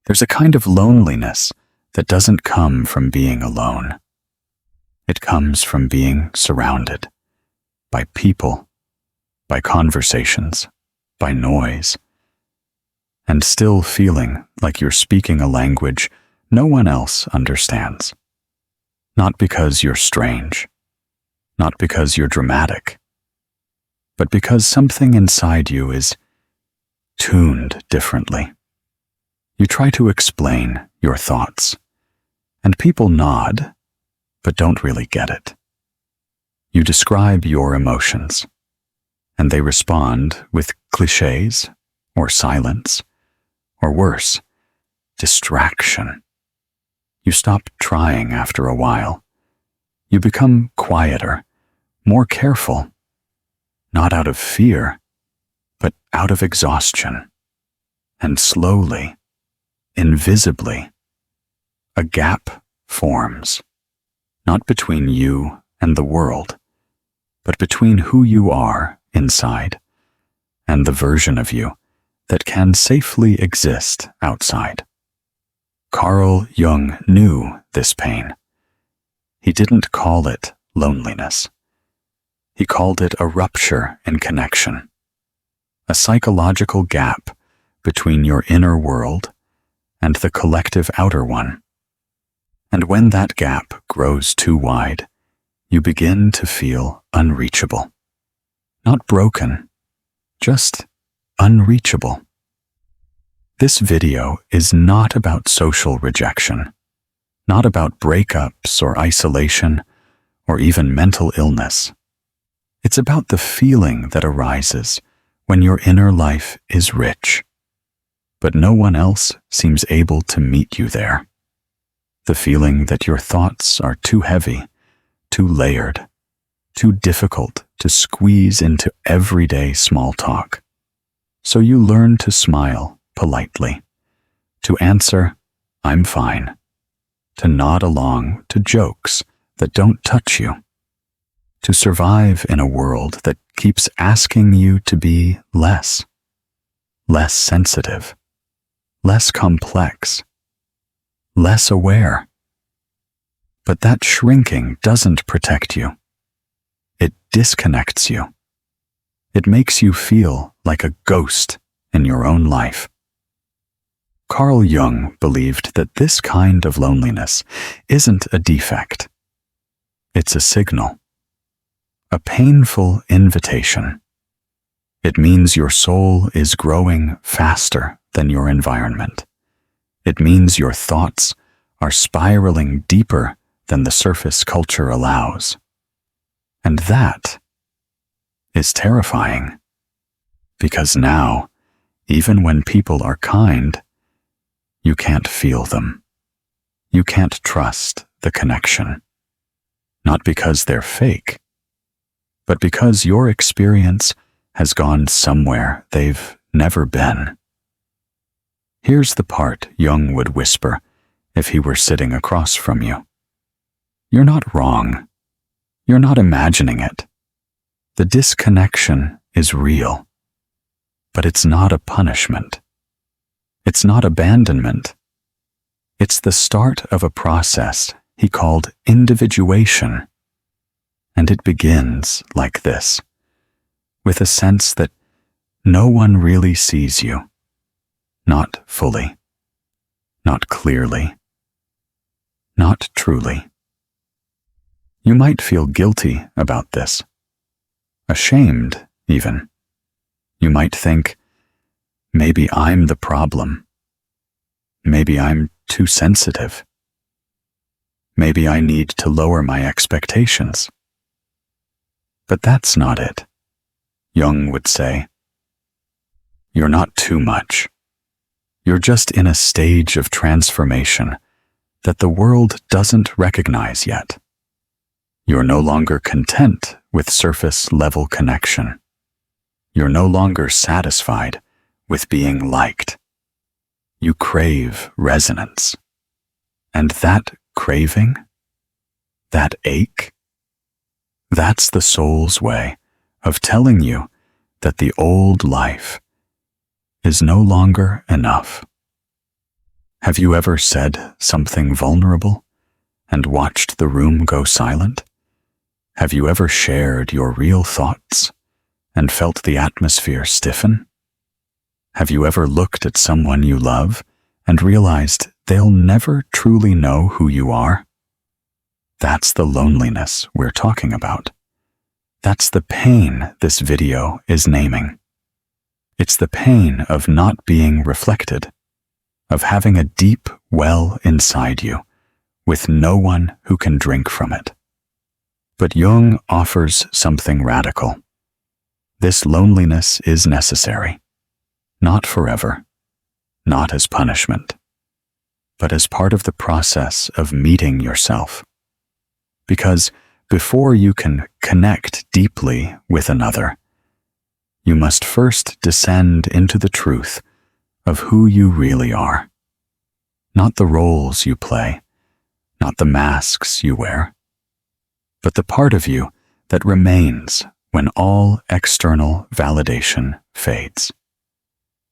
There's a kind of loneliness that doesn't come from being alone. It comes from being surrounded by people, by conversations, by noise, and still feeling like you're speaking a language no one else understands. Not because you're strange, not because you're dramatic, but because something inside you is tuned differently. You try to explain your thoughts, and people nod, but don't really get it. You describe your emotions, and they respond with cliches or silence, or worse, distraction. You stop trying after a while. You become quieter, more careful, not out of fear, but out of exhaustion. And slowly, invisibly, a gap forms, not between you and the world, but between who you are inside and the version of you that can safely exist outside. Carl Jung knew this pain. He didn't call it loneliness. He called it a rupture in connection, a psychological gap between your inner world and the collective outer one. And when that gap grows too wide, you begin to feel unreachable. Not broken, just unreachable. This video is not about social rejection, not about breakups or isolation or even mental illness. It's about the feeling that arises when your inner life is rich, but no one else seems able to meet you there. The feeling that your thoughts are too heavy, too layered, too difficult to squeeze into everyday small talk. So you learn to smile politely, to answer, "I'm fine," to nod along to jokes that don't touch you, to survive in a world that keeps asking you to be less sensitive, less complex, less aware. But that shrinking doesn't protect you. It disconnects you. It makes you feel like a ghost in your own life. Carl Jung believed that this kind of loneliness isn't a defect. It's a signal, a painful invitation. It means your soul is growing faster than your environment. It means your thoughts are spiraling deeper than the surface culture allows. And that is terrifying, because now, even when people are kind, you can't feel them. You can't trust the connection. Not because they're fake, but because your experience has gone somewhere they've never been. Here's the part Jung would whisper if he were sitting across from you. You're not wrong. You're not imagining it. The disconnection is real, but it's not a punishment. It's not abandonment. It's the start of a process he called individuation. And it begins like this, with a sense that no one really sees you. Not fully, not clearly, not truly. You might feel guilty about this, ashamed even. You might think, maybe I'm the problem. Maybe I'm too sensitive. Maybe I need to lower my expectations. But that's not it. Jung would say, you're not too much. You're just in a stage of transformation that the world doesn't recognize yet. You're no longer content with surface-level connection. You're no longer satisfied with being liked. You crave resonance. And that craving, that ache, that's the soul's way of telling you that the old life is no longer enough. Have you ever said something vulnerable and watched the room go silent? Have you ever shared your real thoughts and felt the atmosphere stiffen? Have you ever looked at someone you love and realized they'll never truly know who you are? That's the loneliness we're talking about. That's the pain this video is naming. It's the pain of not being reflected, of having a deep well inside you, with no one who can drink from it. But Jung offers something radical. This loneliness is necessary, not forever, not as punishment, but as part of the process of meeting yourself. Because before you can connect deeply with another, you must first descend into the truth of who you really are. Not the roles you play, not the masks you wear, but the part of you that remains when all external validation fades.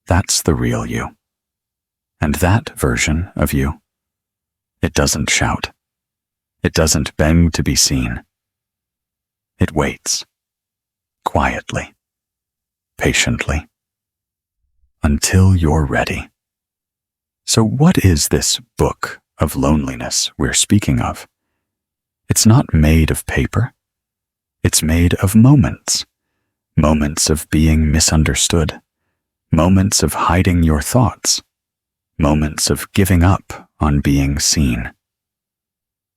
That's the real you. And that version of you, it doesn't shout. It doesn't beg to be seen. It waits, quietly, patiently, until you're ready. So what is this book of loneliness we're speaking of? It's not made of paper. It's made of moments. Moments of being misunderstood. Moments of hiding your thoughts. Moments of giving up on being seen.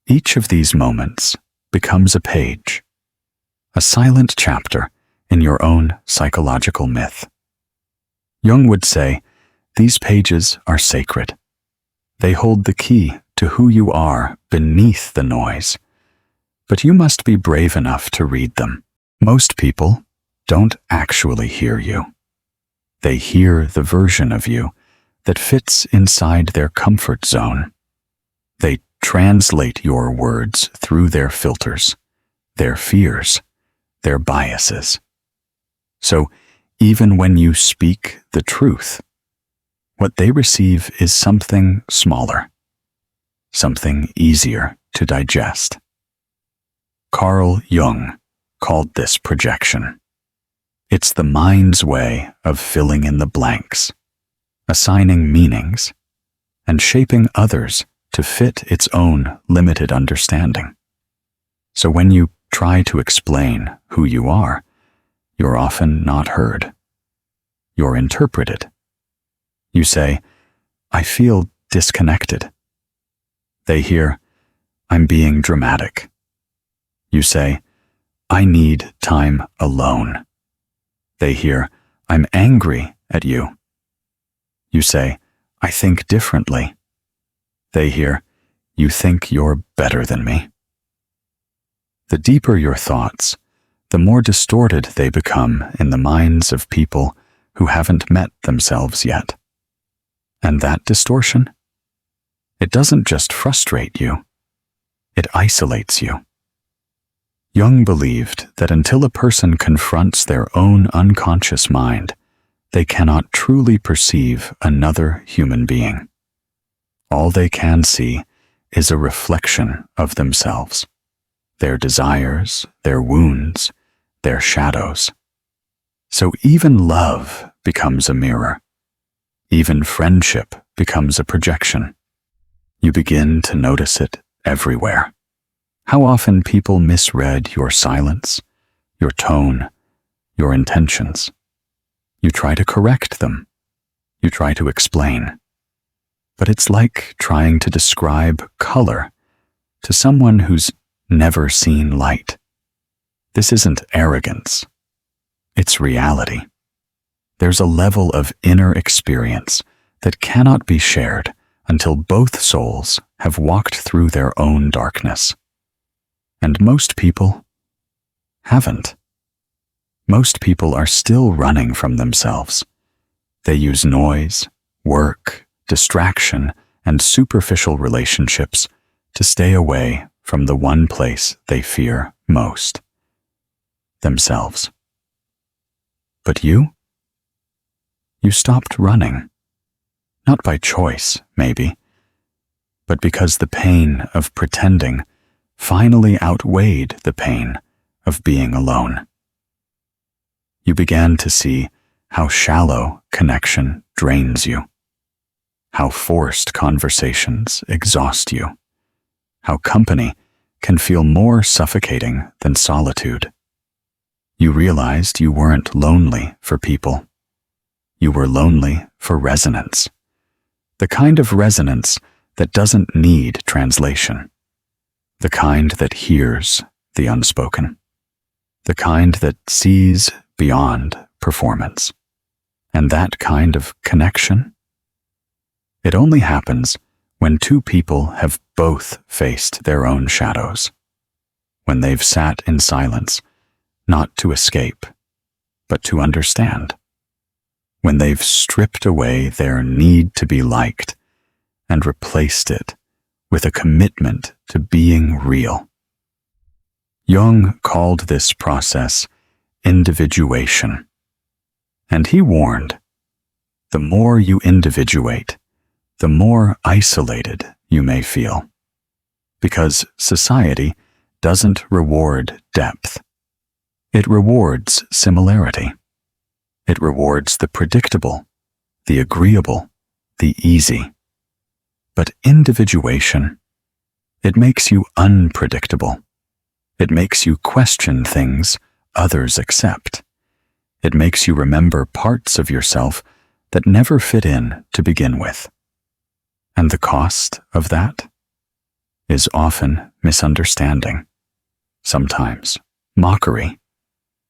Each of these moments becomes a page, a silent chapter in your own psychological myth. Jung would say, these pages are sacred. They hold the key to who you are beneath the noise. But you must be brave enough to read them. Most people don't actually hear you. They hear the version of you that fits inside their comfort zone. They translate your words through their filters, their fears, their biases. So even when you speak the truth, what they receive is something smaller, something easier to digest. Carl Jung called this projection. It's the mind's way of filling in the blanks, assigning meanings, and shaping others to fit its own limited understanding. So when you try to explain who you are, you're often not heard. You're interpreted. You say, I feel disconnected. They hear, I'm being dramatic. You say, I need time alone. They hear, I'm angry at you. You say, I think differently. They hear, you think you're better than me. The deeper your thoughts, the more distorted they become in the minds of people who haven't met themselves yet. And that distortion? It doesn't just frustrate you, it isolates you. Jung believed that until a person confronts their own unconscious mind, they cannot truly perceive another human being. All they can see is a reflection of themselves, their desires, their wounds, their shadows. So even love becomes a mirror. Even friendship becomes a projection. You begin to notice it everywhere. How often people misread your silence, your tone, your intentions. You try to correct them. You try to explain. But it's like trying to describe color to someone who's never seen light. This isn't arrogance. It's reality. There's a level of inner experience that cannot be shared until both souls have walked through their own darkness. And most people haven't. Most people are still running from themselves. They use noise, work, distraction, and superficial relationships to stay away from the one place they fear most: themselves. But you? You stopped running. Not by choice, maybe, but because the pain of pretending finally outweighed the pain of being alone. You began to see how shallow connection drains you, how forced conversations exhaust you, how company can feel more suffocating than solitude. You realized you weren't lonely for people. You were lonely for resonance, the kind of resonance that doesn't need translation, the kind that hears the unspoken, the kind that sees beyond performance. And that kind of connection, it only happens when two people have both faced their own shadows, when they've sat in silence, not to escape, but to understand, when they've stripped away their need to be liked and replaced it with a commitment to being real. Jung called this process individuation, and he warned, the more you individuate, the more isolated you may feel, because society doesn't reward depth. It rewards similarity. It rewards the predictable, the agreeable, the easy. But individuation, it makes you unpredictable. It makes you question things others accept. It makes you remember parts of yourself that never fit in to begin with. And the cost of that is often misunderstanding, sometimes mockery,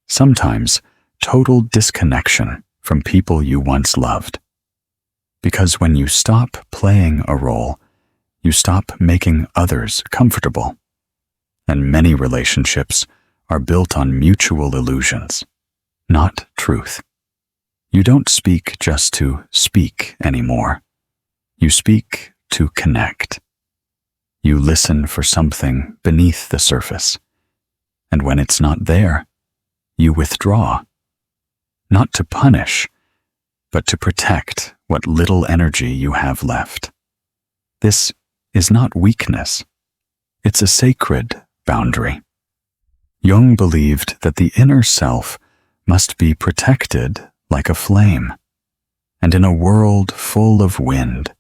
sometimes total disconnection from people you once loved. Because when you stop playing a role, you stop making others comfortable. And many relationships are built on mutual illusions, not truth. You don't speak just to speak anymore. You speak to connect. You listen for something beneath the surface. And when it's not there, you withdraw. Not to punish, but to protect what little energy you have left. This is not weakness. It's a sacred boundary. Jung believed that the inner self must be protected like a flame. And in a world full of wind,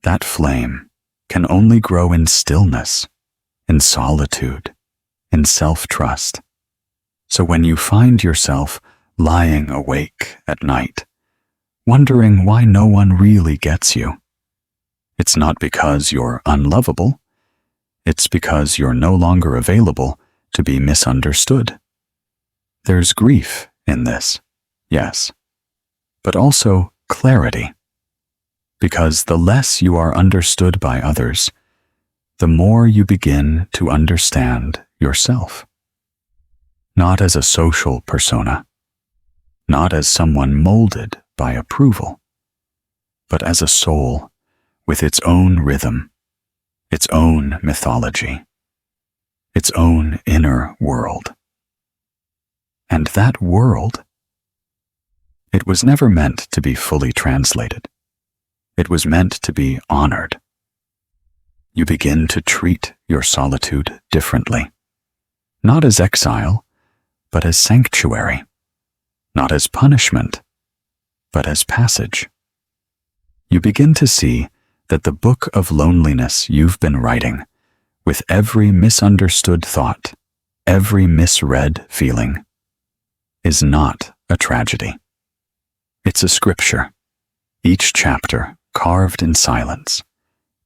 that flame can only grow in stillness, in solitude, in self-trust. So when you find yourself lying awake at night, wondering why no one really gets you, it's not because you're unlovable. It's because you're no longer available to be misunderstood. There's grief in this, yes, but also clarity. Because the less you are understood by others, the more you begin to understand yourself. Not as a social persona, not as someone molded by approval, but as a soul with its own rhythm, its own mythology, its own inner world. And that world, it was never meant to be fully translated. It was meant to be honored. You begin to treat your solitude differently, not as exile, but as sanctuary, not as punishment, but as passage. You begin to see that the book of loneliness you've been writing, with every misunderstood thought, every misread feeling, is not a tragedy. It's a scripture, each chapter carved in silence,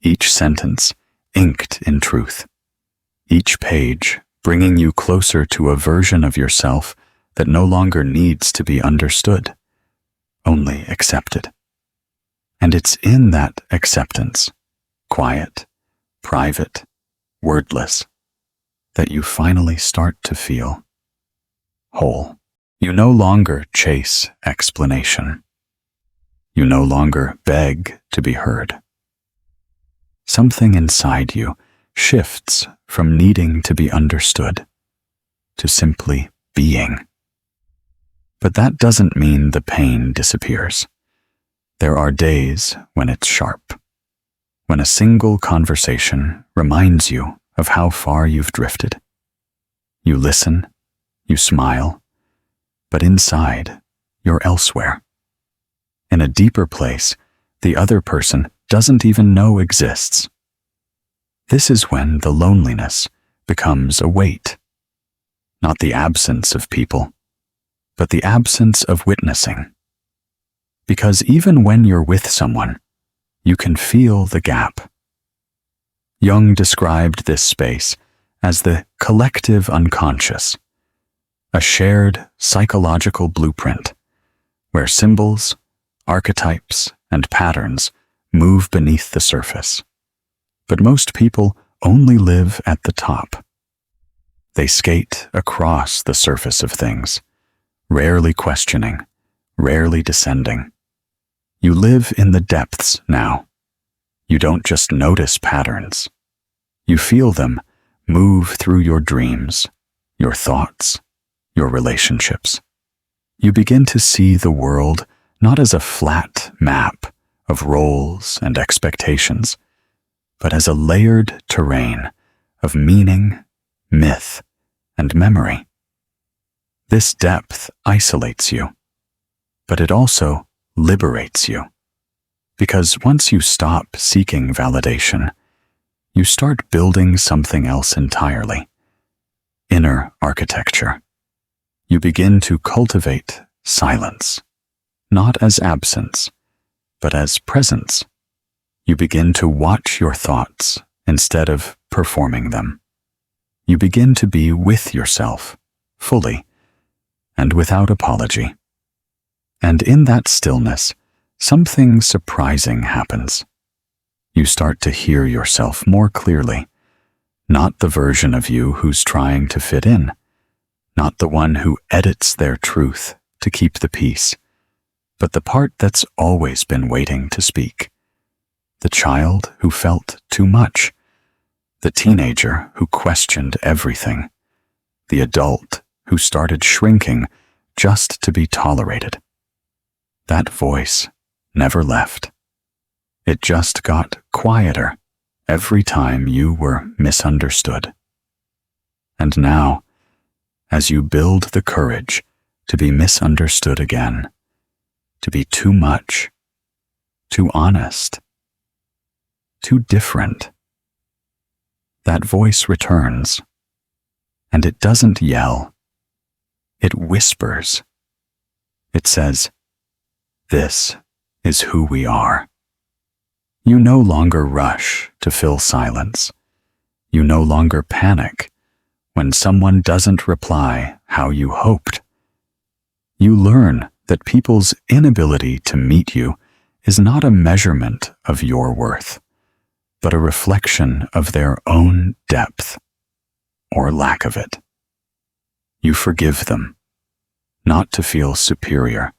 each sentence inked in truth, each page bringing you closer to a version of yourself that no longer needs to be understood, only accepted. And it's in that acceptance, quiet, private, wordless, that you finally start to feel whole. You no longer chase explanation. You no longer beg to be heard. Something inside you shifts from needing to be understood to simply being. But that doesn't mean the pain disappears. There are days when it's sharp, when a single conversation reminds you of how far you've drifted. You listen, you smile, but inside, you're elsewhere. In a deeper place, the other person doesn't even know exists. This is when the loneliness becomes a weight. Not the absence of people, but the absence of witnessing. Because even when you're with someone, you can feel the gap. Jung described this space as the collective unconscious, a shared psychological blueprint where symbols, archetypes, and patterns move beneath the surface. But most people only live at the top. They skate across the surface of things, rarely questioning, rarely descending. You live in the depths now. You don't just notice patterns. You feel them move through your dreams, your thoughts, your relationships. You begin to see the world not as a flat map of roles and expectations, but as a layered terrain of meaning, myth, and memory. This depth isolates you, but it also liberates you. Because once you stop seeking validation, you start building something else entirely. Inner architecture. You begin to cultivate silence, not as absence, but as presence. You begin to watch your thoughts instead of performing them. You begin to be with yourself, fully, and without apology. And in that stillness, something surprising happens. You start to hear yourself more clearly, not the version of you who's trying to fit in, not the one who edits their truth to keep the peace, but the part that's always been waiting to speak. The child who felt too much, the teenager who questioned everything, the adult who started shrinking just to be tolerated. That voice never left. It just got quieter every time you were misunderstood. And now, as you build the courage to be misunderstood again, to be too much, too honest, too different, that voice returns, and it doesn't yell. It whispers. It says, "This is who we are." You no longer rush to fill silence. You no longer panic when someone doesn't reply how you hoped. You learn that people's inability to meet you is not a measurement of your worth, but a reflection of their own depth, or lack of it. You forgive them, not to feel superior,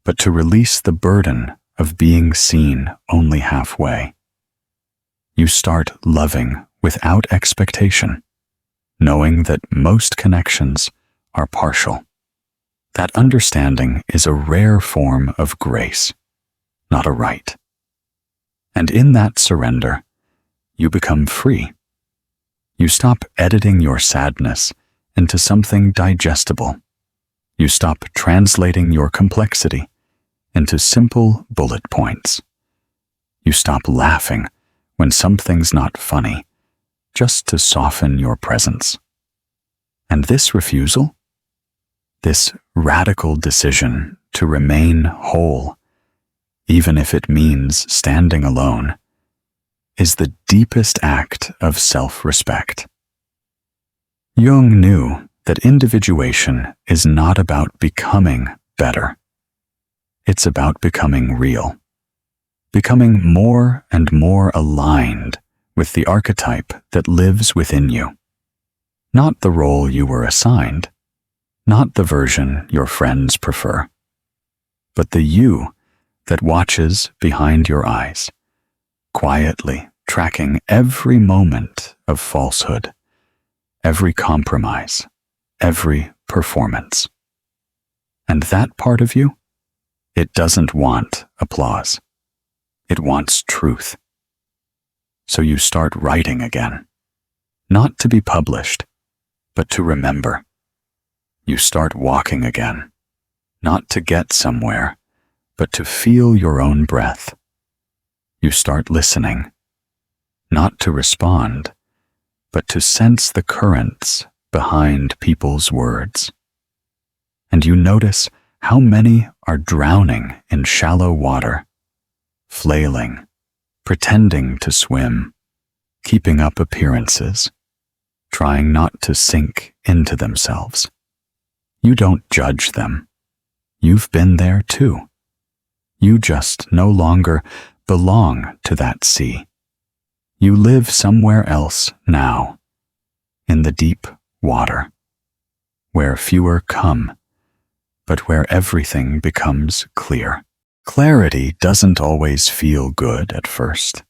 but to release the burden of being seen only halfway. You start loving without expectation, knowing that most connections are partial. That understanding is a rare form of grace, not a right. And in that surrender, you become free. You stop editing your sadness into something digestible. You stop translating your complexity into simple bullet points. You stop laughing when something's not funny, just to soften your presence. And this refusal, this radical decision to remain whole, even if it means standing alone, is the deepest act of self-respect. Jung knew that individuation is not about becoming better. It's about becoming real, becoming more and more aligned with the archetype that lives within you. Not the role you were assigned, not the version your friends prefer, but the you that watches behind your eyes, quietly tracking every moment of falsehood, every compromise, every performance. And that part of you, it doesn't want applause. It wants truth. So you start writing again, not to be published, but to remember. You start walking again, not to get somewhere, but to feel your own breath. You start listening, not to respond, but to sense the currents behind people's words. And you notice how many are drowning in shallow water, flailing, pretending to swim, keeping up appearances, trying not to sink into themselves. You don't judge them. You've been there too. You just no longer belong to that sea. You live somewhere else now, in the deep water, where fewer come, but where everything becomes clear. Clarity doesn't always feel good at first.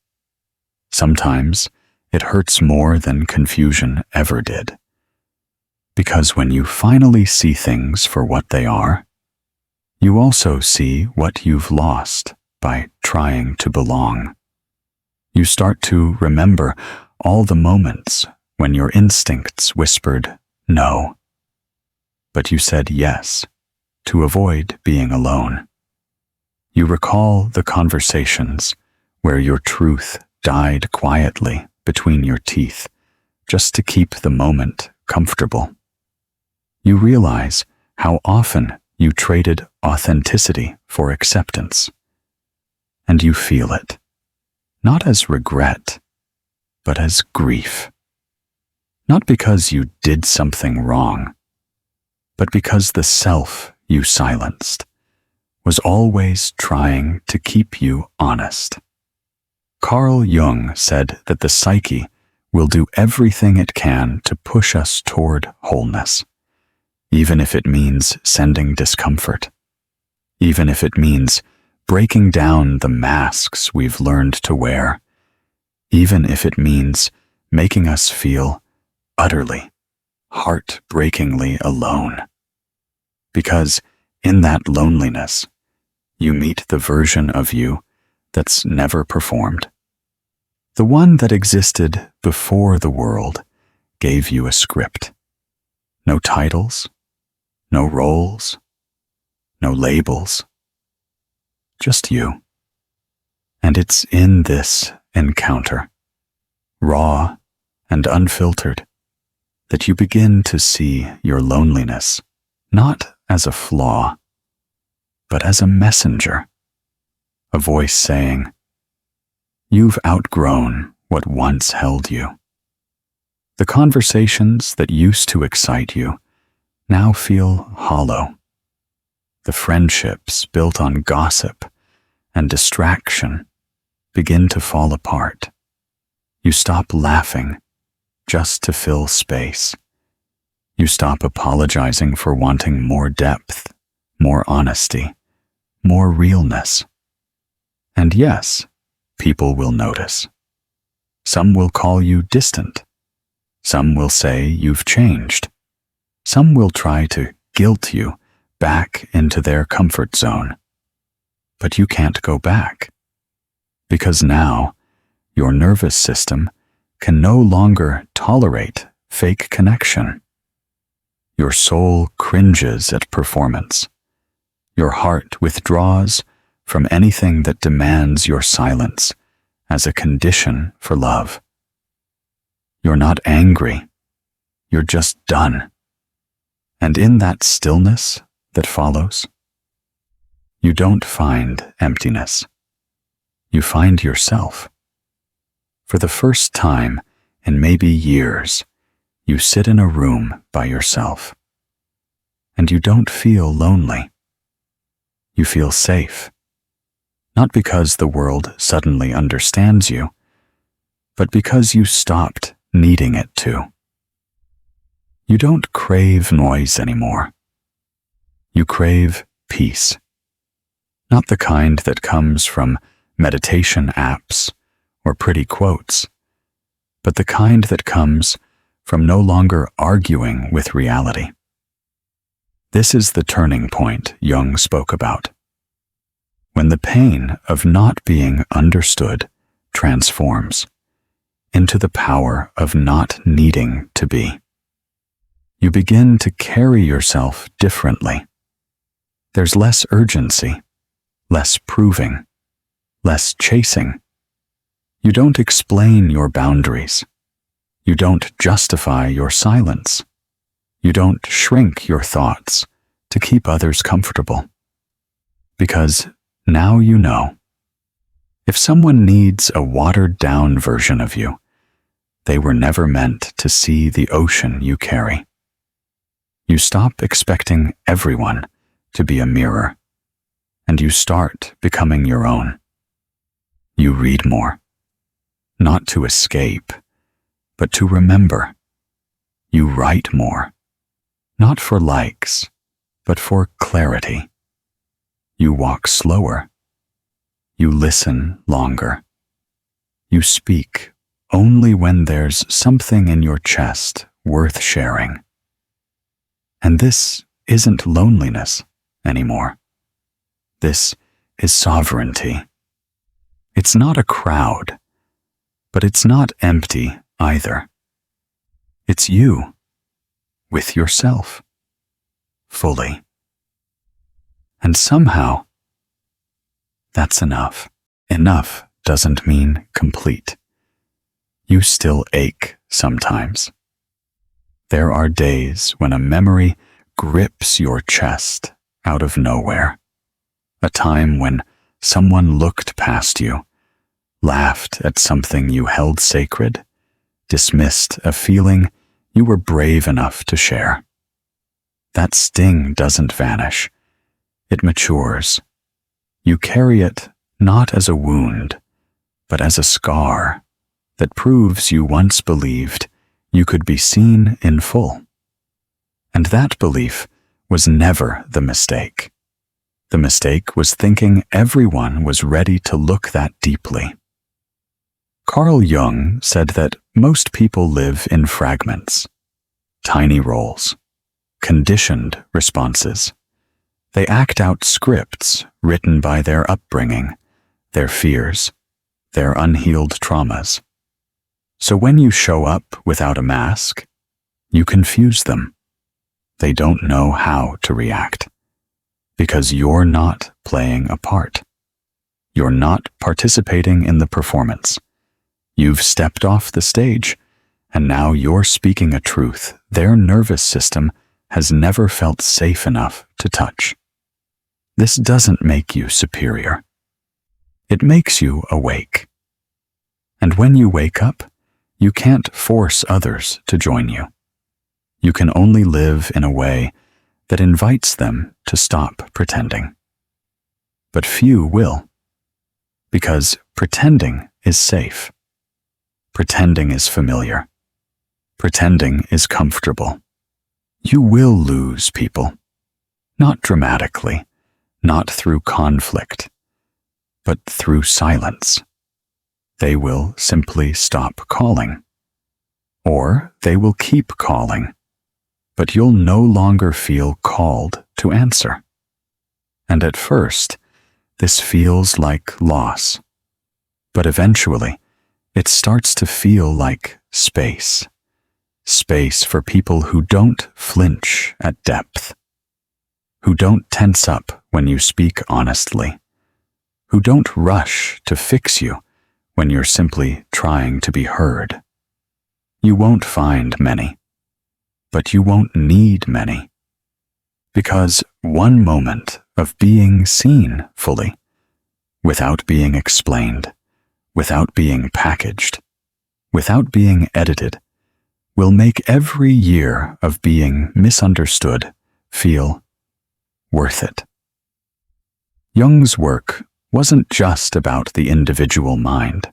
Sometimes it hurts more than confusion ever did. Because when you finally see things for what they are, you also see what you've lost by trying to belong. You start to remember all the moments when your instincts whispered no, but you said yes to avoid being alone. You recall the conversations where your truth died quietly between your teeth just to keep the moment comfortable. You realize how often you traded authenticity for acceptance. And you feel it, not as regret, but as grief. Not because you did something wrong, but because the self you silenced was always trying to keep you honest. Carl Jung said that the psyche will do everything it can to push us toward wholeness, even if it means sending discomfort, even if it means breaking down the masks we've learned to wear, even if it means making us feel utterly, heartbreakingly alone. Because in that loneliness, you meet the version of you that's never performed. The one that existed before the world gave you a script. No titles, no roles, no labels. Just you. And it's in this encounter, raw and unfiltered, that you begin to see your loneliness not as a flaw, but as a messenger, a voice saying, "You've outgrown what once held you." The conversations that used to excite you now feel hollow. The friendships built on gossip and distraction begin to fall apart. You stop laughing just to fill space. You stop apologizing for wanting more depth, more honesty, more realness. And yes, people will notice. Some will call you distant. Some will say you've changed. Some will try to guilt you back into their comfort zone. But you can't go back. Because now, your nervous system can no longer tolerate fake connection. Your soul cringes at performance. Your heart withdraws from anything that demands your silence as a condition for love. You're not angry. You're just done. And in that stillness that follows, you don't find emptiness. You find yourself. For the first time in maybe years, you sit in a room by yourself. And you don't feel lonely. You feel safe. Not because the world suddenly understands you, but because you stopped needing it to. You don't crave noise anymore. You crave peace. Not the kind that comes from meditation apps or pretty quotes, but the kind that comes from no longer arguing with reality. This is the turning point Jung spoke about. When the pain of not being understood transforms into the power of not needing to be. You begin to carry yourself differently. There's less urgency, less proving, less chasing. You don't explain your boundaries. You don't justify your silence. You don't shrink your thoughts to keep others comfortable. Because now you know. If someone needs a watered-down version of you, they were never meant to see the ocean you carry. You stop expecting everyone to be a mirror, and you start becoming your own. You read more, not to escape, but to remember. You write more, not for likes, but for clarity. You walk slower. You listen longer. You speak only when there's something in your chest worth sharing. And this isn't loneliness anymore. This is sovereignty. It's not a crowd, but it's not empty either. It's you, with yourself, fully. And somehow, that's enough. Enough doesn't mean complete. You still ache sometimes. There are days when a memory grips your chest out of nowhere. A time when someone looked past you, laughed at something you held sacred, dismissed a feeling you were brave enough to share. That sting doesn't vanish. It matures. You carry it not as a wound, but as a scar that proves you once believed you could be seen in full. And that belief was never the mistake. The mistake was thinking everyone was ready to look that deeply. Carl Jung said that most people live in fragments, tiny roles, conditioned responses. They act out scripts written by their upbringing, their fears, their unhealed traumas. So when you show up without a mask, you confuse them. They don't know how to react, because you're not playing a part. You're not participating in the performance. You've stepped off the stage, and now you're speaking a truth their nervous system has never felt safe enough to touch. This doesn't make you superior. It makes you awake. And when you wake up, you can't force others to join you. You can only live in a way that invites them to stop pretending. But few will, because pretending is safe. Pretending is familiar. Pretending is comfortable. You will lose people, not dramatically, not through conflict, but through silence. They will simply stop calling, or they will keep calling, but you'll no longer feel called to answer. And at first, this feels like loss, but eventually, it starts to feel like space. Space for people who don't flinch at depth, who don't tense up when you speak honestly, who don't rush to fix you when you're simply trying to be heard. You won't find many, but you won't need many, because one moment of being seen fully, without being explained, without being packaged, without being edited, will make every year of being misunderstood feel worth it. Jung's work wasn't just about the individual mind.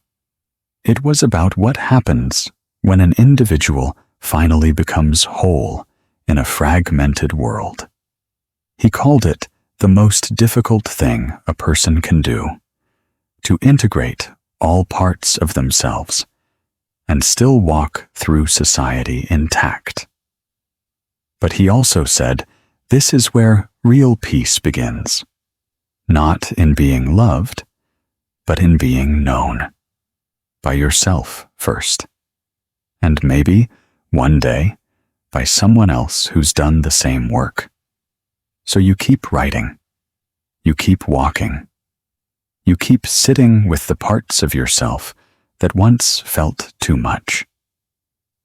It was about what happens when an individual finally becomes whole in a fragmented world. He called it the most difficult thing a person can do, to integrate all parts of themselves and still walk through society intact. But he also said, this is where real peace begins, not in being loved, but in being known, by yourself first. And maybe, one day, by someone else who's done the same work. So you keep writing. You keep walking. You keep sitting with the parts of yourself that once felt too much.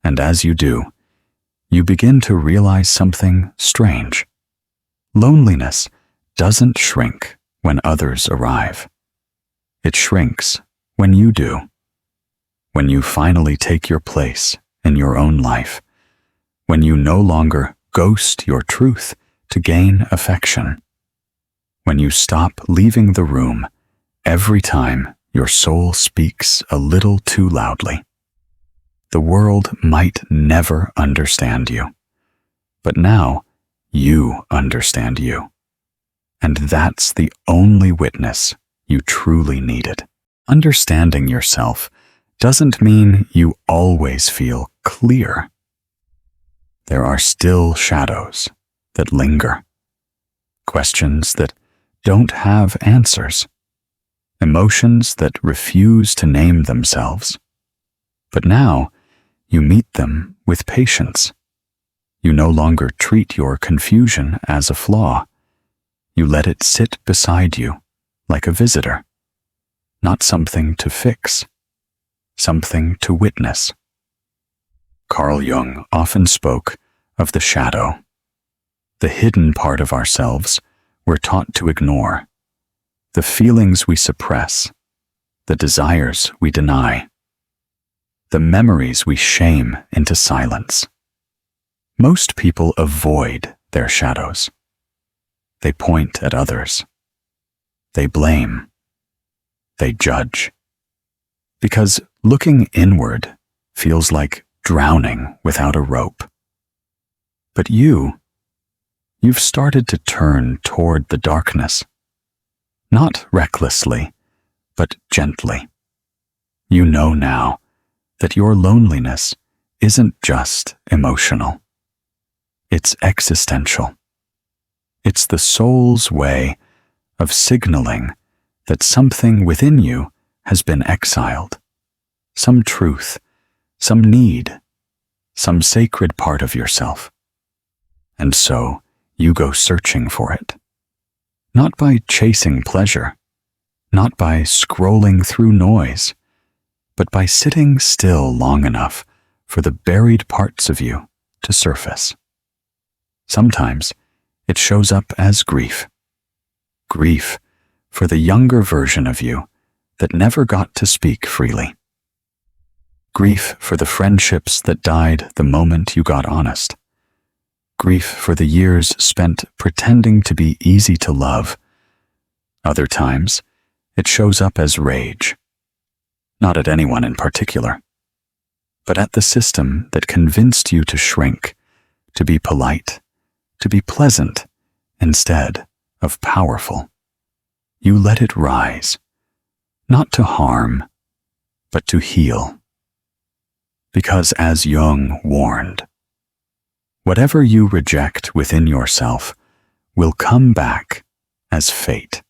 And as you do, you begin to realize something strange. Loneliness doesn't shrink when others arrive. It shrinks when you do. When you finally take your place in your own life. When you no longer ghost your truth to gain affection. When you stop leaving the room every time your soul speaks a little too loudly. The world might never understand you, but now you understand you. And that's the only witness you truly needed. Understanding yourself doesn't mean you always feel clear. There are still shadows that linger, questions that don't have answers, emotions that refuse to name themselves. But now you meet them with patience. You no longer treat your confusion as a flaw. You let it sit beside you like a visitor, not something to fix, something to witness. Carl Jung often spoke of the shadow, the hidden part of ourselves we're taught to ignore, the feelings we suppress, the desires we deny, the memories we shame into silence. Most people avoid their shadows. They point at others. They blame. They judge. Because looking inward feels like drowning without a rope. But you've started to turn toward the darkness. Not recklessly, but gently. You know now that your loneliness isn't just emotional. It's existential. It's the soul's way of signaling that something within you has been exiled. Some truth, some need, some sacred part of yourself. And so you go searching for it. Not by chasing pleasure, not by scrolling through noise, but by sitting still long enough for the buried parts of you to surface. Sometimes it shows up as grief. Grief for the younger version of you that never got to speak freely. Grief for the friendships that died the moment you got honest. Grief for the years spent pretending to be easy to love. Other times, it shows up as rage. Not at anyone in particular, but at the system that convinced you to shrink, to be polite, to be pleasant, instead of powerful. You let it rise, not to harm, but to heal. Because as Jung warned, whatever you reject within yourself will come back as fate.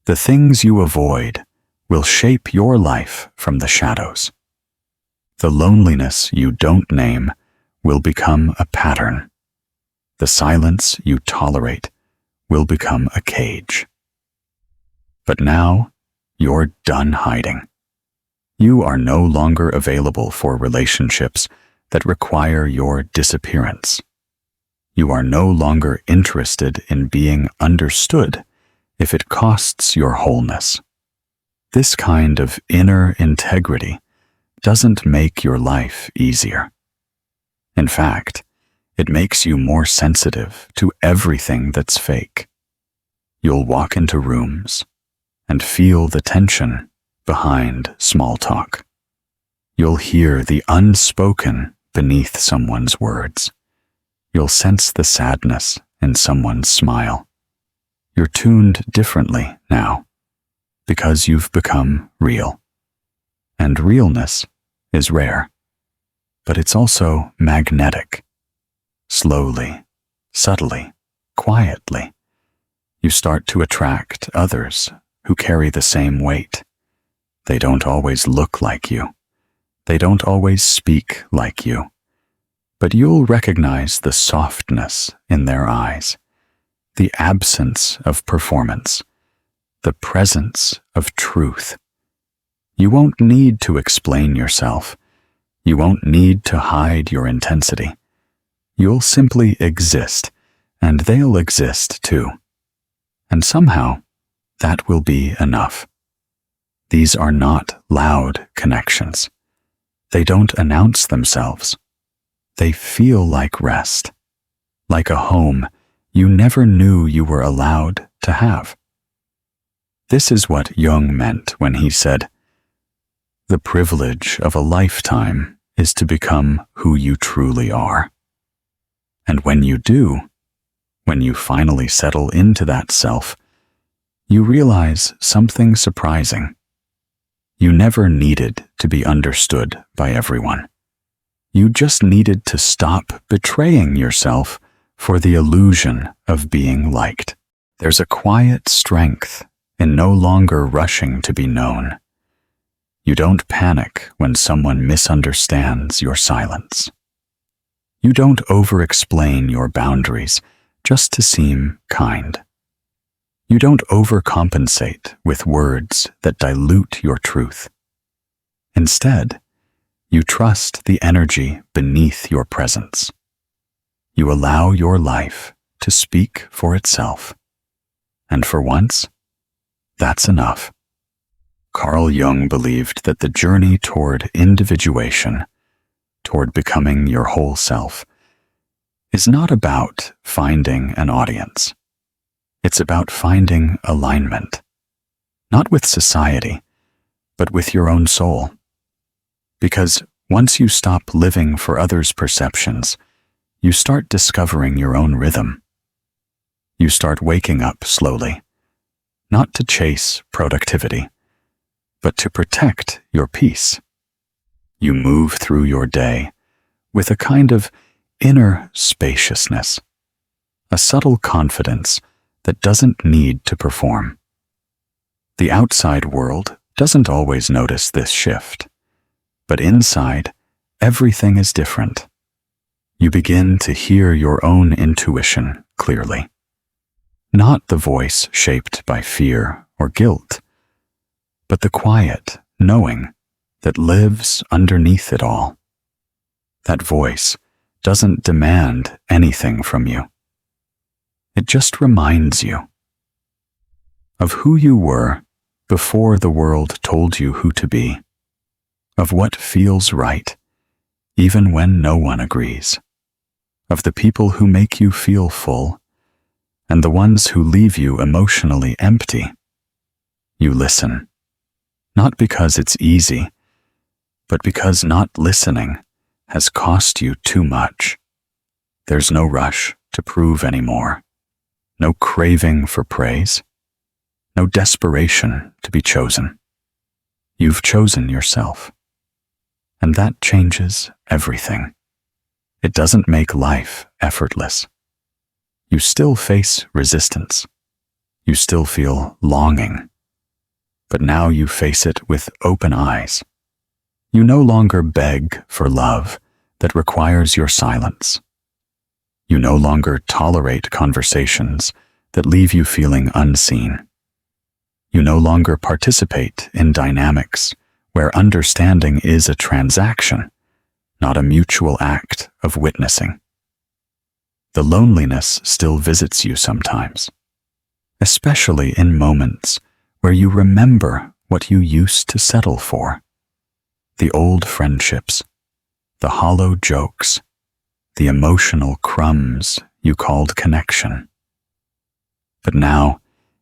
The things you avoid will shape your life from the shadows. The loneliness you don't name will become a pattern. The silence you tolerate will become a cage. But now, you're done hiding. You are no longer available for relationships that require your disappearance. You are no longer interested in being understood if it costs your wholeness. This kind of inner integrity doesn't make your life easier. In fact, it makes you more sensitive to everything that's fake. You'll walk into rooms and feel the tension behind small talk. You'll hear the unspoken beneath someone's words. You'll sense the sadness in someone's smile. You're tuned differently now because you've become real. And realness is rare, but it's also magnetic. Slowly, subtly, quietly, you start to attract others who carry the same weight. They don't always look like you. They don't always speak like you, but you'll recognize the softness in their eyes, the absence of performance, the presence of truth. You won't need to explain yourself. You won't need to hide your intensity. You'll simply exist, and they'll exist too. And somehow, that will be enough. These are not loud connections. They don't announce themselves. They feel like rest, like a home you never knew you were allowed to have. This is what Jung meant when he said, "The privilege of a lifetime is to become who you truly are." And when you do, when you finally settle into that self, you realize something surprising. You never needed to be understood by everyone. You just needed to stop betraying yourself for the illusion of being liked. There's a quiet strength in no longer rushing to be known. You don't panic when someone misunderstands your silence. You don't over-explain your boundaries just to seem kind. You don't overcompensate with words that dilute your truth. Instead, you trust the energy beneath your presence. You allow your life to speak for itself. And for once, that's enough. Carl Jung believed that the journey toward individuation, toward becoming your whole self, is not about finding an audience. It's about finding alignment, not with society, but with your own soul. Because once you stop living for others' perceptions, you start discovering your own rhythm. You start waking up slowly, not to chase productivity, but to protect your peace. You move through your day with a kind of inner spaciousness, a subtle confidence that doesn't need to perform. The outside world doesn't always notice this shift, but inside, everything is different. You begin to hear your own intuition clearly, not the voice shaped by fear or guilt, but the quiet knowing that lives underneath it all. That voice doesn't demand anything from you. It just reminds you of who you were before the world told you who to be, of what feels right, even when no one agrees, of the people who make you feel full, and the ones who leave you emotionally empty. You listen, not because it's easy, but because not listening has cost you too much. There's no rush to prove anymore, no craving for praise, no desperation to be chosen. You've chosen yourself, and that changes everything. It doesn't make life effortless. You still face resistance. You still feel longing, but now you face it with open eyes. You no longer beg for love that requires your silence. You no longer tolerate conversations that leave you feeling unseen. You no longer participate in dynamics where understanding is a transaction, not a mutual act of witnessing. The loneliness still visits you sometimes, especially in moments where you remember what you used to settle for. The old friendships, the hollow jokes, the emotional crumbs you called connection. But now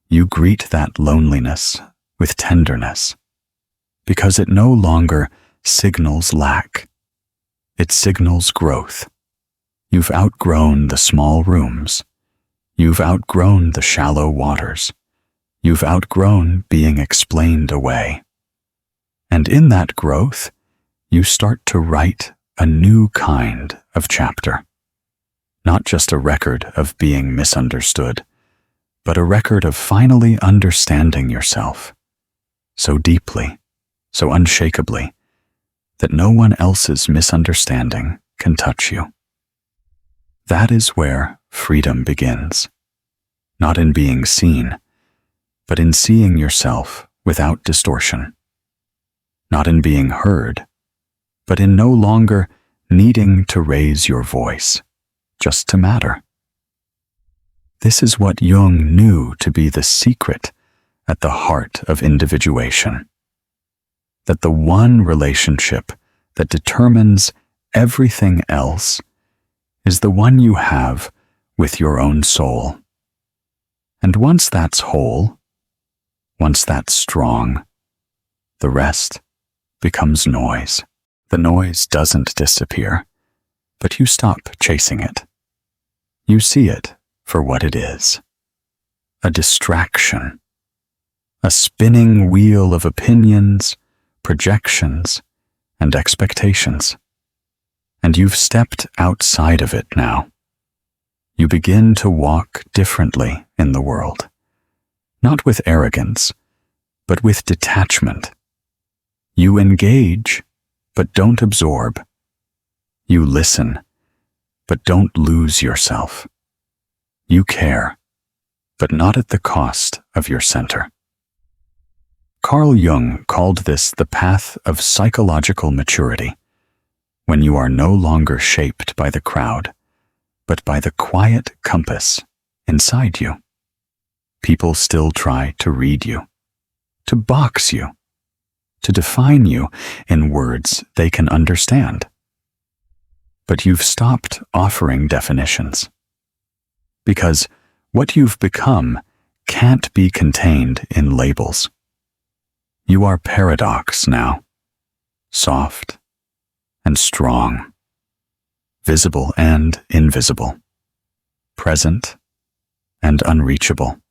you greet that loneliness with tenderness, because it no longer signals lack. It signals growth. You've outgrown the small rooms. You've outgrown the shallow waters. You've outgrown being explained away. And in that growth, you start to write a new kind of chapter. Not just a record of being misunderstood, but a record of finally understanding yourself so deeply, so unshakably, that no one else's misunderstanding can touch you. That is where freedom begins, not in being seen, but in seeing yourself without distortion. Not in being heard, but in no longer needing to raise your voice just to matter. This is what Jung knew to be the secret at the heart of individuation. That the one relationship that determines everything else is the one you have with your own soul. And once that's whole, once that's strong, the rest becomes noise. The noise doesn't disappear, but you stop chasing it. You see it for what it is. A distraction. A spinning wheel of opinions, projections, and expectations. And you've stepped outside of it now. You begin to walk differently in the world. Not with arrogance, but with detachment. You engage, but don't absorb. You listen, but don't lose yourself. You care, but not at the cost of your center. Carl Jung called this the path of psychological maturity, when you are no longer shaped by the crowd, but by the quiet compass inside you. People still try to read you, to box you, to define you in words they can understand. But you've stopped offering definitions, because what you've become can't be contained in labels. You are paradox now, soft and strong, visible and invisible, present and unreachable.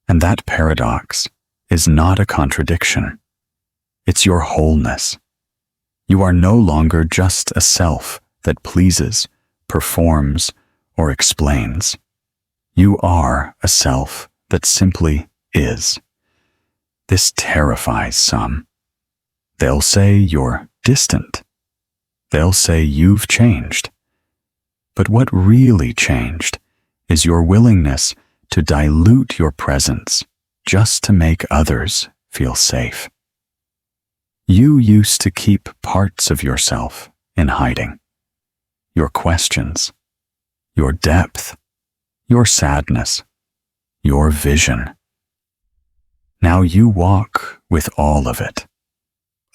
And that paradox is not a contradiction. It's your wholeness. You are no longer just a self that pleases, performs, or explains. You are a self that simply is. This terrifies some. They'll say you're distant. They'll say you've changed. But what really changed is your willingness to dilute your presence just to make others feel safe. You used to keep parts of yourself in hiding. Your questions, your depth, your sadness, your vision. Now you walk with all of it,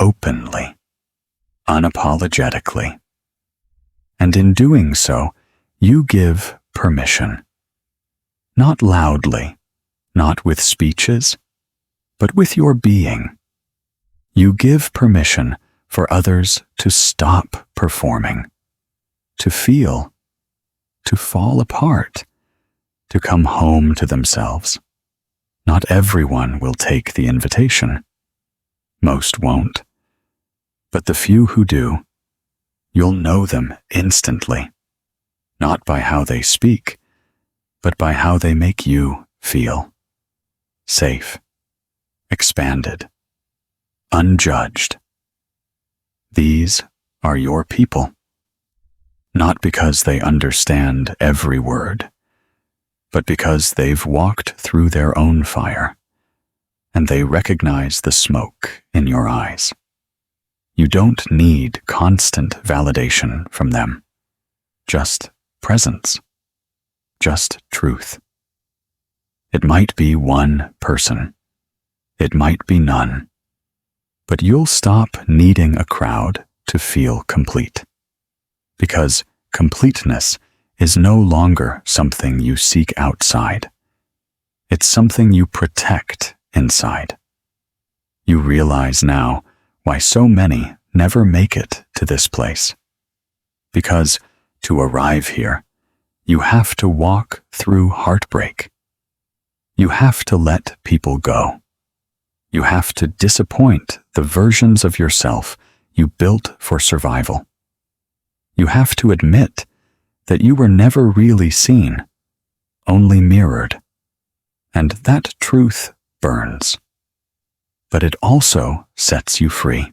openly, unapologetically. And in doing so, you give permission. Not loudly, not with speeches, but with your being. You give permission for others to stop performing, to feel, to fall apart, to come home to themselves. Not everyone will take the invitation. Most won't. But the few who do, you'll know them instantly, not by how they speak, but by how they make you feel. Safe, expanded, unjudged. These are your people. Not because they understand every word, but because they've walked through their own fire, and they recognize the smoke in your eyes. You don't need constant validation from them, just presence, just truth. It might be one person, it might be none, but you'll stop needing a crowd to feel complete, because completeness is no longer something you seek outside. It's something you protect inside. You realize now why so many never make it to this place. Because to arrive here, you have to walk through heartbreak. You have to let people go. You have to disappoint the versions of yourself you built for survival. You have to admit that you were never really seen, only mirrored. And that truth burns. But it also sets you free.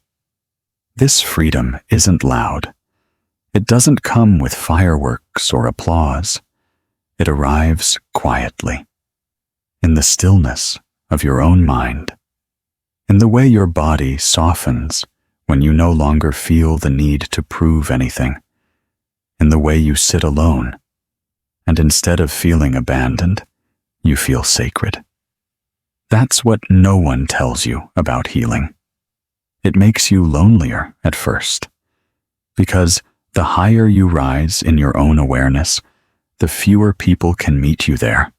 This freedom isn't loud. It doesn't come with fireworks or applause. It arrives quietly, in the stillness of your own mind, in the way your body softens when you no longer feel the need to prove anything, in the way you sit alone, and instead of feeling abandoned, you feel sacred. That's what no one tells you about healing. It makes you lonelier at first, because the higher you rise in your own awareness, the fewer people can meet you there.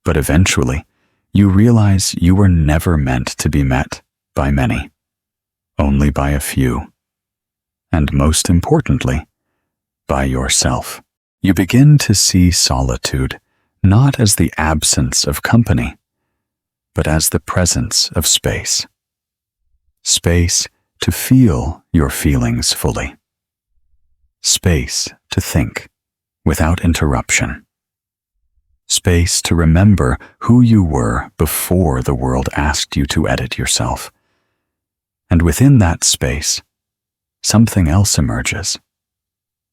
But eventually, you realize you were never meant to be met by many, only by a few. And most importantly, by yourself. You begin to see solitude not as the absence of company, but as the presence of space. Space to feel your feelings fully. Space to think without interruption. Space to remember who you were before the world asked you to edit yourself. And within that space, something else emerges.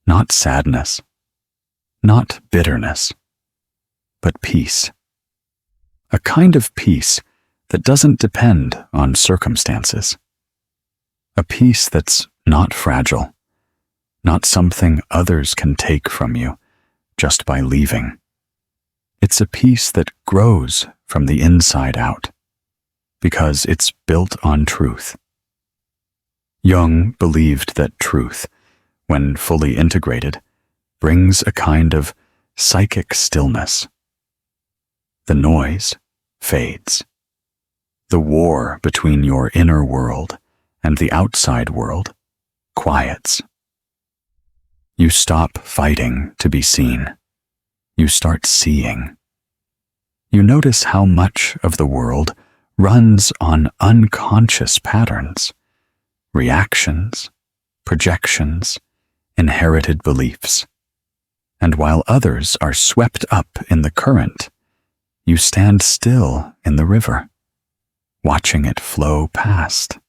Not sadness, not bitterness, but peace. A kind of peace that doesn't depend on circumstances. A peace that's not fragile, not something others can take from you just by leaving. It's a peace that grows from the inside out, because it's built on truth. Jung believed that truth, when fully integrated, brings a kind of psychic stillness. The noise fades. The war between your inner world and the outside world quiets. You stop fighting to be seen. You start seeing. You notice how much of the world runs on unconscious patterns, reactions, projections, inherited beliefs. And while others are swept up in the current, you stand still in the river, watching it flow past.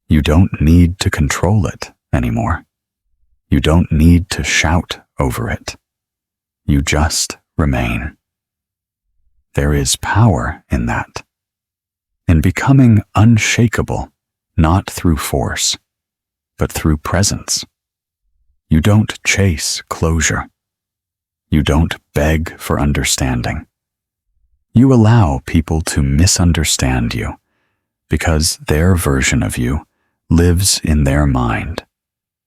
You don't need to control it anymore. You don't need to shout over it. You just remain. There is power in that, in becoming unshakable, not through force, but through presence. You don't chase closure. You don't beg for understanding. You allow people to misunderstand you because their version of you lives in their mind,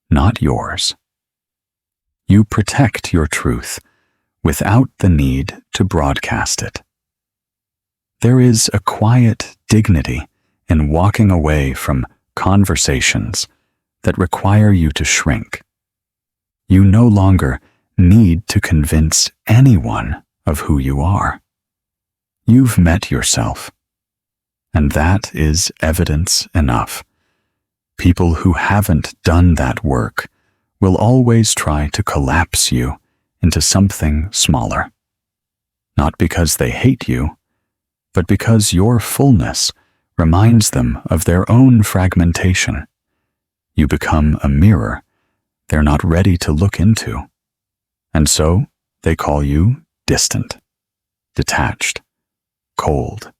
not yours. You protect your truth without the need to broadcast it. There is a quiet dignity in walking away from conversations that require you to shrink. You no longer need to convince anyone of who you are. You've met yourself, and that is evidence enough. People who haven't done that work will always try to collapse you into something smaller. Not because they hate you, but because your fullness reminds them of their own fragmentation. You become a mirror they're not ready to look into. And so they call you distant, detached, cold.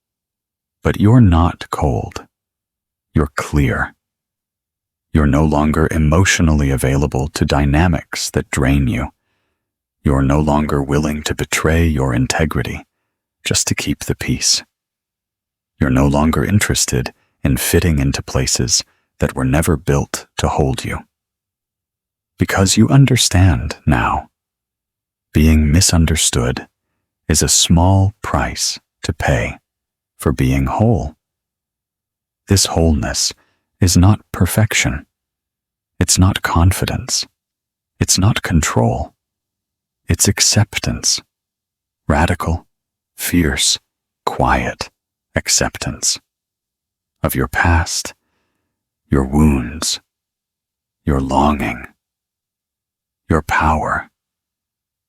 But you're not cold. You're clear. You're no longer emotionally available to dynamics that drain you. You're no longer willing to betray your integrity just to keep the peace. You're no longer interested in fitting into places that were never built to hold you. Because you understand now, being misunderstood is a small price to pay for being whole. This wholeness is not perfection. It's not confidence. It's not control. It's acceptance. Radical, fierce, quiet acceptance of your past, your wounds, your longing, your power,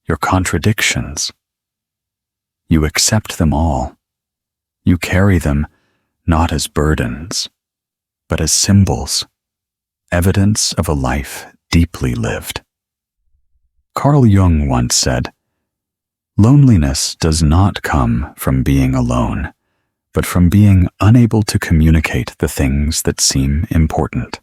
your contradictions. You accept them all. You carry them not as burdens, but as symbols, evidence of a life deeply lived. Carl Jung once said, "Loneliness does not come from being alone, but from being unable to communicate the things that seem important."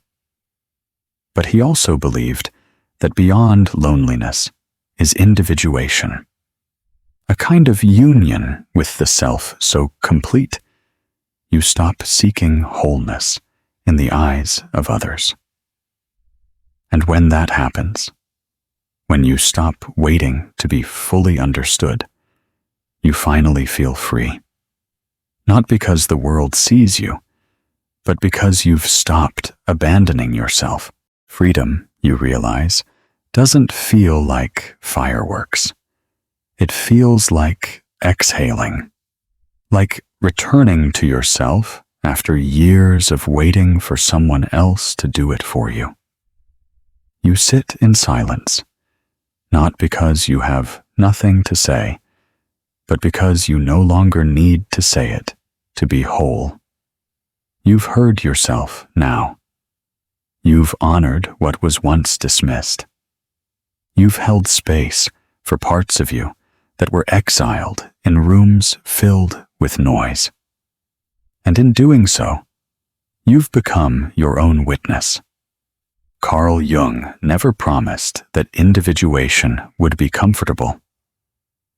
But he also believed that beyond loneliness is individuation, a kind of union with the self so complete you stop seeking wholeness in the eyes of others. And when that happens, when you stop waiting to be fully understood, you finally feel free. Not because the world sees you, but because you've stopped abandoning yourself. Freedom, you realize, doesn't feel like fireworks. It feels like exhaling, like returning to yourself after years of waiting for someone else to do it for you. You sit in silence, not because you have nothing to say, but because you no longer need to say it to be whole. You've heard yourself now. You've honored what was once dismissed. You've held space for parts of you that were exiled in rooms filled with noise. And in doing so, you've become your own witness. Carl Jung never promised that individuation would be comfortable.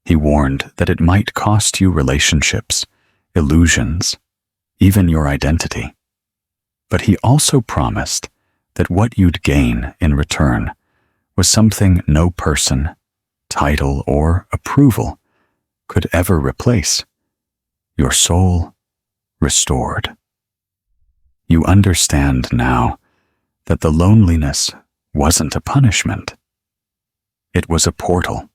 He warned that it might cost you relationships, illusions, even your identity. But he also promised that what you'd gain in return was something no person, title, or approval could ever replace: your soul restored. You understand now that the loneliness wasn't a punishment. It was a portal,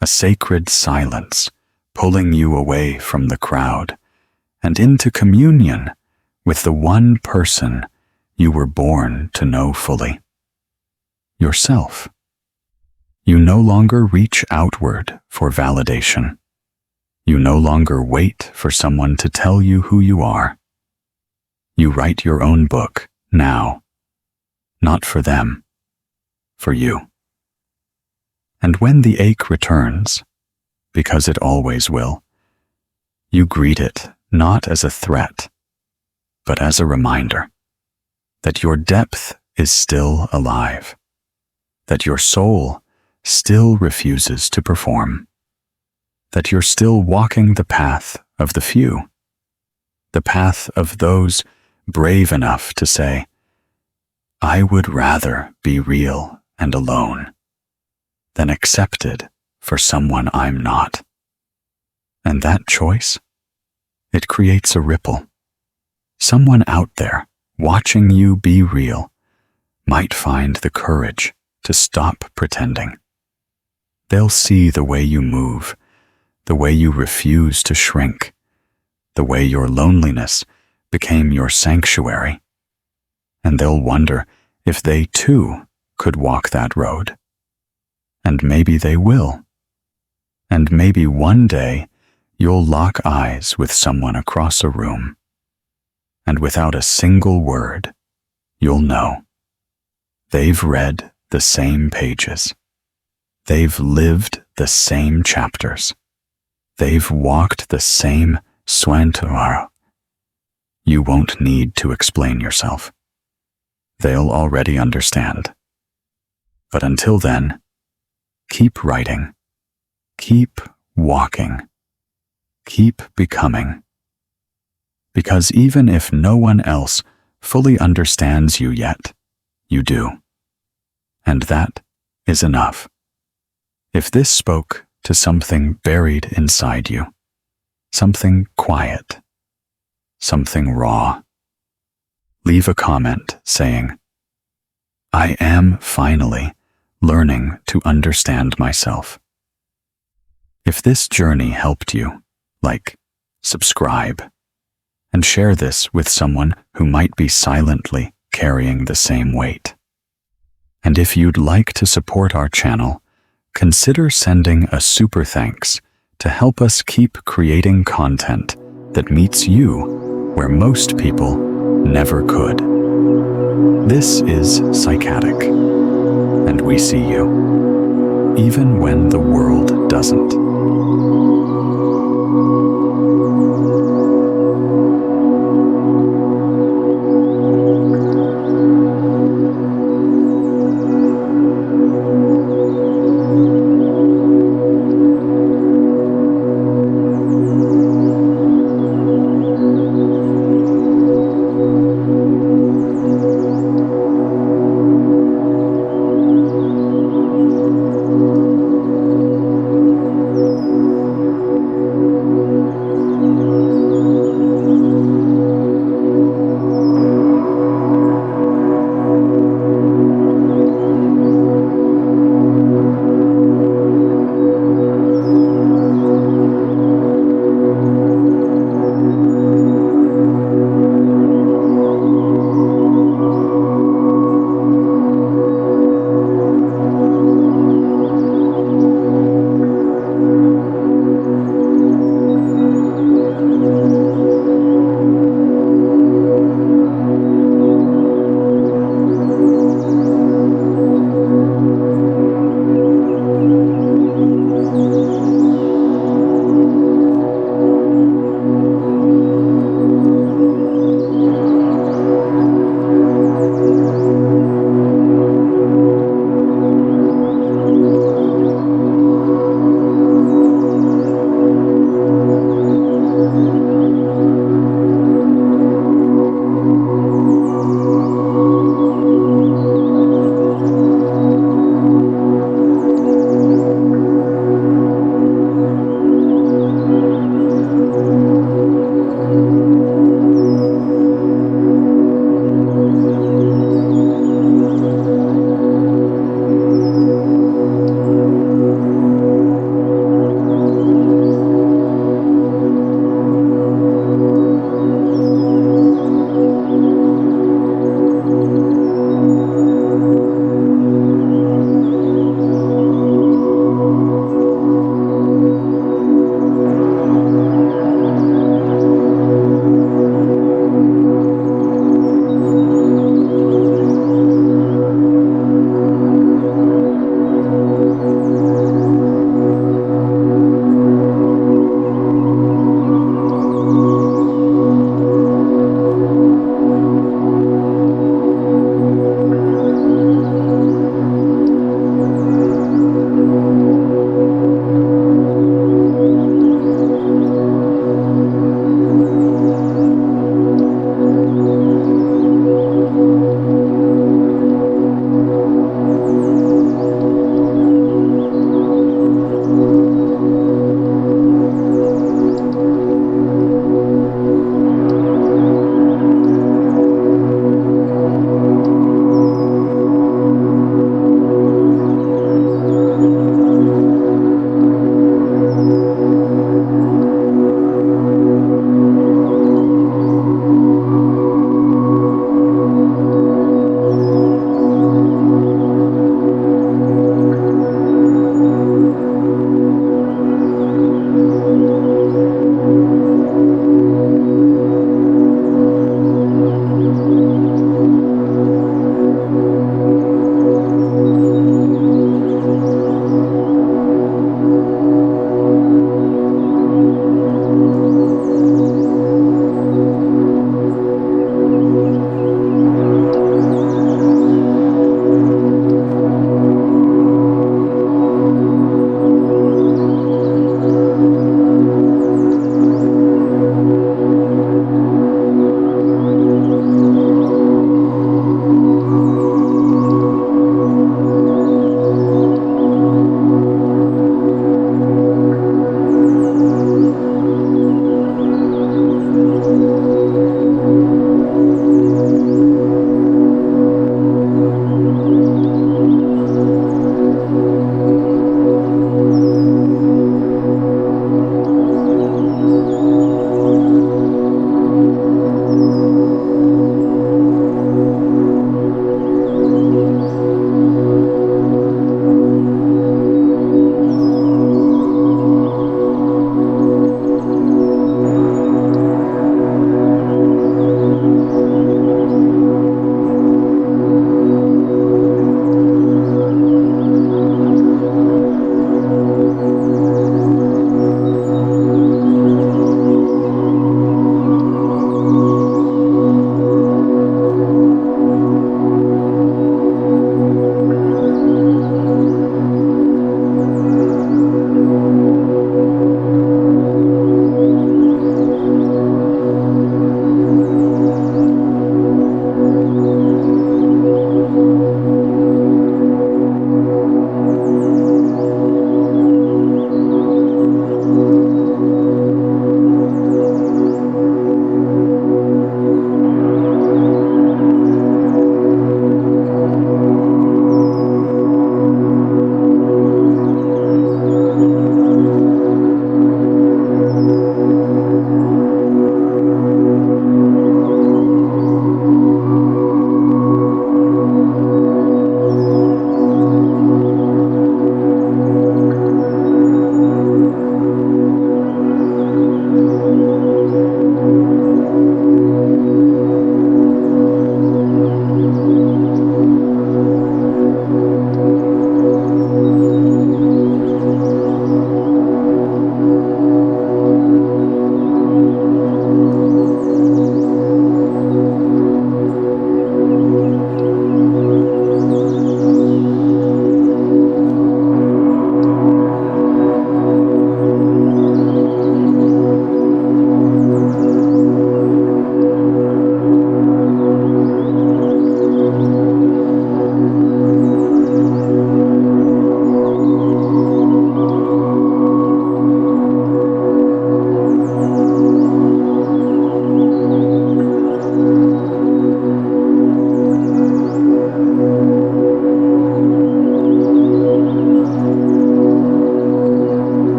a sacred silence pulling you away from the crowd and into communion with the one person you were born to know fully: yourself. You no longer reach outward for validation. You no longer wait for someone to tell you who you are. You write your own book now, not for them, for you. And when the ache returns, because it always will, you greet it not as a threat, but as a reminder that your depth is still alive, that your soul still refuses to perform, that you're still walking the path of the few, the path of those brave enough to say, "I would rather be real and alone than accepted for someone I'm not." And that choice, it creates a ripple. Someone out there watching you be real might find the courage to stop pretending. They'll see the way you move, the way you refuse to shrink, the way your loneliness became your sanctuary, and they'll wonder if they too could walk that road. And maybe they will. And maybe one day you'll lock eyes with someone across a room, and without a single word, you'll know they've read the same pages. They've lived the same chapters. They've walked the same sointuar. You won't need to explain yourself. They'll already understand. But until then, keep writing, keep walking, keep becoming. Because even if no one else fully understands you yet, you do. And that is enough. If this spoke to something buried inside you, something quiet, something raw, leave a comment saying, "I am finally learning to understand myself." If this journey helped you, subscribe, and share this with someone who might be silently carrying the same weight. And if you'd like to support our channel, consider sending a super thanks to help us keep creating content that meets you where most people never could. This is Psychatic, and we see you, even when the world doesn't.